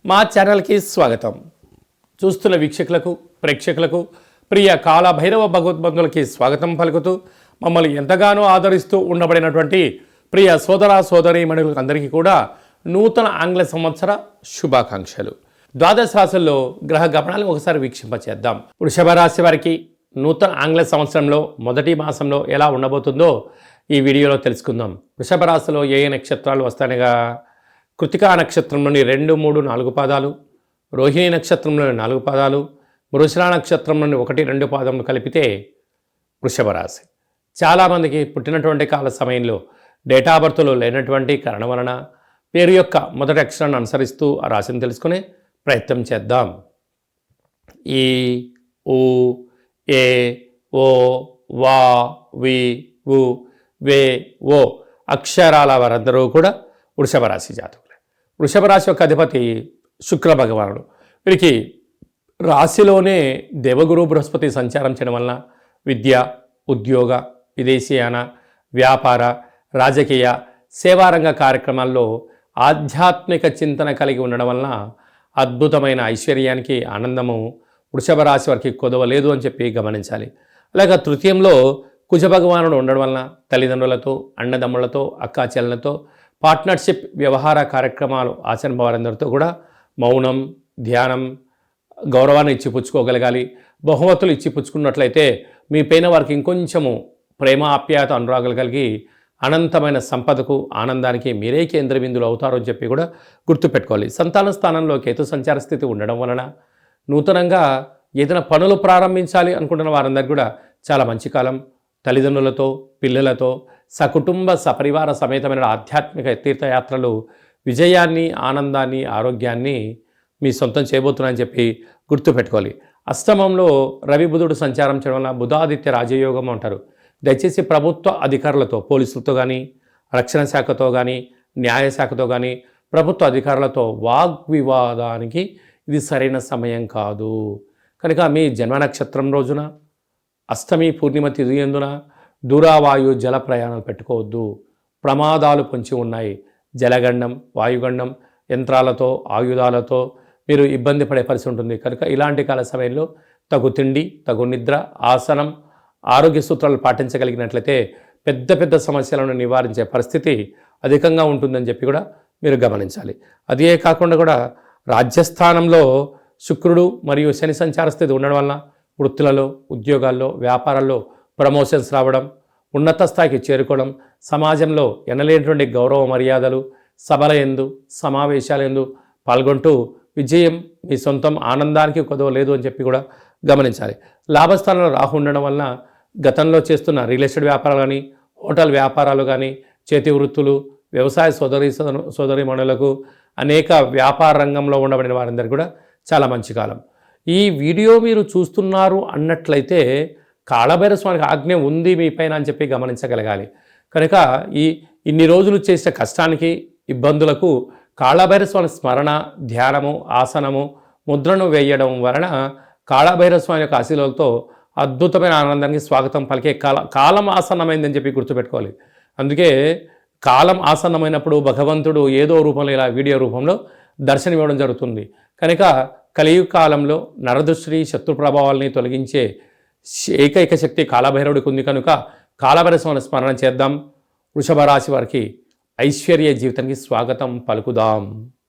మా ఛానల్కి స్వాగతం. చూస్తున్న వీక్షకులకు ప్రేక్షకులకు ప్రియ కాల భైరవ భగవద్బంధులకి స్వాగతం పలుకుతూ మమ్మల్ని ఎంతగానో ఆదరిస్తూ ఉండబడినటువంటి ప్రియ సోదర సోదరీమణులకు అందరికీ కూడా నూతన ఆంగ్ల సంవత్సర శుభాకాంక్షలు. ద్వాదశ రాశుల్లో గ్రహ గమనాలు ఒకసారి వీక్షింపచేద్దాం. వృషభ రాశి వారికి నూతన ఆంగ్ల సంవత్సరంలో మొదటి మాసంలో ఎలా ఉండబోతుందో ఈ వీడియోలో తెలుసుకుందాం. వృషభ రాశిలో ఏ నక్షత్రాలు వస్తాయనగా కృతికా నక్షత్రంలోని 2, 3, 4 పాదాలు, రోహిణి నక్షత్రంలోని 4 పాదాలు, మృగశిర నక్షత్రంలోని 1, 2 పాదములు కలిపితే వృషభ రాశి. చాలామందికి పుట్టినటువంటి కాల సమయంలో డేటా బర్త్లో లేనటువంటి కారణం వలన పేరు యొక్క మొదటి అక్షరాన్ని అనుసరిస్తూ ఆ రాశిని తెలుసుకునే ప్రయత్నం చేద్దాం. ఈ, ఊ, ఏ, ఓ, వా, వి, వు, వే, ఓ అక్షరాల వారందరూ కూడా వృషభ రాశి జాతకులే. వృషభ రాశి యొక్క అధిపతి శుక్ర భగవానుడు. వీరికి రాశిలోనే దేవగురు బృహస్పతి సంచారం చేయడం వలన విద్య, ఉద్యోగ, విదేశీయాన, వ్యాపార, రాజకీయ, సేవారంగ కార్యక్రమాల్లో ఆధ్యాత్మిక చింతన కలిగి ఉండడం వలన అద్భుతమైన ఐశ్వర్యానికి ఆనందము వృషభ రాశి వారికి కొదవలేదు అని చెప్పి గమనించాలి. అలాగే తృతీయంలో కుజ భగవానుడు ఉండడం వలన తల్లిదండ్రులతో, అన్నదమ్ములతో, అక్కాచెల్లెలతో పార్ట్నర్షిప్ వ్యవహార కార్యక్రమాలు ఆచరణ వారందరితో కూడా మౌనం, ధ్యానం, గౌరవాన్ని ఇచ్చిపుచ్చుకోగలగాలి. బహుమతులు ఇచ్చిపుచ్చుకున్నట్లయితే మీ పైన వారికి ఇంకొంచెము ప్రేమ, ఆప్యాయత, అనురాగాలు కలిగి అనంతమైన సంపదకు, ఆనందానికి మీరే కేంద్ర బిందువులు అవుతారు అని చెప్పి కూడా గుర్తుపెట్టుకోవాలి. సంతాన స్థానంలో కేతు సంచార స్థితి ఉండడం వలన నూతనంగా ఏదైనా పనులు ప్రారంభించాలి అనుకుంటున్న వారందరికీ కూడా చాలా మంచి కాలం. తల్లిదండ్రులతో, పిల్లలతో, సకుటుంబ సపరివార సమేతమైన ఆధ్యాత్మిక తీర్థయాత్రలు విజయాన్ని, ఆనందాన్ని, ఆరోగ్యాన్ని మీ సొంతం చేయబోతున్నాయని చెప్పి గుర్తుపెట్టుకోవాలి. అష్టమంలో రవి బుధుడు సంచారం చేయడం వల్ల బుధాదిత్య రాజయోగం అంటారు. దయచేసి ప్రభుత్వ అధికారులతో, పోలీసులతో కానీ, రక్షణ శాఖతో కానీ, న్యాయశాఖతో కానీ, ప్రభుత్వ అధికారులతో వాగ్వివాదానికి ఇది సరైన సమయం కాదు. కనుక మీ జన్మ నక్షత్రం రోజున అష్టమి పూర్ణిమ తిథి యందున దూరావాయు జల ప్రయాణాలు పెట్టుకోవద్దు. ప్రమాదాలు పొంచి ఉన్నాయి. జలగండం, వాయుగండం, యంత్రాలతో, ఆయుధాలతో మీరు ఇబ్బంది పడే పరిస్థితి ఉంటుంది. కనుక ఇలాంటి కాల సమయంలో తగు తిండి, తగు నిద్ర, ఆసనం, ఆరోగ్య సూత్రాలు పాటించగలిగినట్లయితే పెద్ద పెద్ద సమస్యలను నివారించే పరిస్థితి అధికంగా ఉంటుందని చెప్పి కూడా మీరు గమనించాలి. అదే కాకుండా కూడా రాజ్యస్థానంలో శుక్రుడు మరియు శని సంచార స్థితి ఉండడం వలన వృత్తులలో, ఉద్యోగాల్లో, వ్యాపారాల్లో ప్రమోషన్స్ రావడం, ఉన్నత స్థాయికి చేరుకోవడం, సమాజంలో ఎనలేనటువంటి గౌరవ మర్యాదలు, సభల యందు, సమావేశాల యందు పాల్గొంటూ విజయం మీ సొంతం, ఆనందానికి కొదవలేదు అని చెప్పి కూడా గమనించాలి. లాభస్థానంలో రాహు ఉండడం వలన గతంలో చేస్తున్న రియల్ ఎస్టేట్ వ్యాపారాలు కానీ, హోటల్ వ్యాపారాలు కానీ, చేతి వృత్తులు, వ్యవసాయ సోదరీమణులకు, అనేక వ్యాపార రంగంలో ఉండబడిన వారందరికీ కూడా చాలా మంచి కాలం. ఈ వీడియో మీరు చూస్తున్నారు అన్నట్లయితే కాళభైరవ స్వామికి ఆజ్ఞ ఉంది మీ పైన అని చెప్పి గమనించగలగాలి. కనుక ఇన్ని రోజులు చేసిన కష్టానికి, ఇబ్బందులకు కాళభైరవ స్వామి స్మరణ, ధ్యానము, ఆసనము, ముద్రను వేయడం వలన కాళభైరవ స్వామి యొక్క ఆశీర్వాదాలతో అద్భుతమైన ఆనందానికి స్వాగతం పలికే కాలం ఆసన్నమైందని చెప్పి గుర్తుపెట్టుకోవాలి. అందుకే కాలం ఆసన్నమైనప్పుడు భగవంతుడు ఏదో రూపంలో, ఇలా వీడియో రూపంలో దర్శనమివ్వడం జరుగుతుంది. కనుక కలియుగ కాలంలో నరదృష్టి, శత్రు ప్రభావాలని తొలగించే ఏకైక శక్తి కాళభైరవుడికి ఉంది. కనుక కాళభైరవ స్వామిని స్మరణ చేద్దాం. వృషభ రాశి వారికి ఐశ్వర్య జీవితానికి స్వాగతం పలుకుదాం.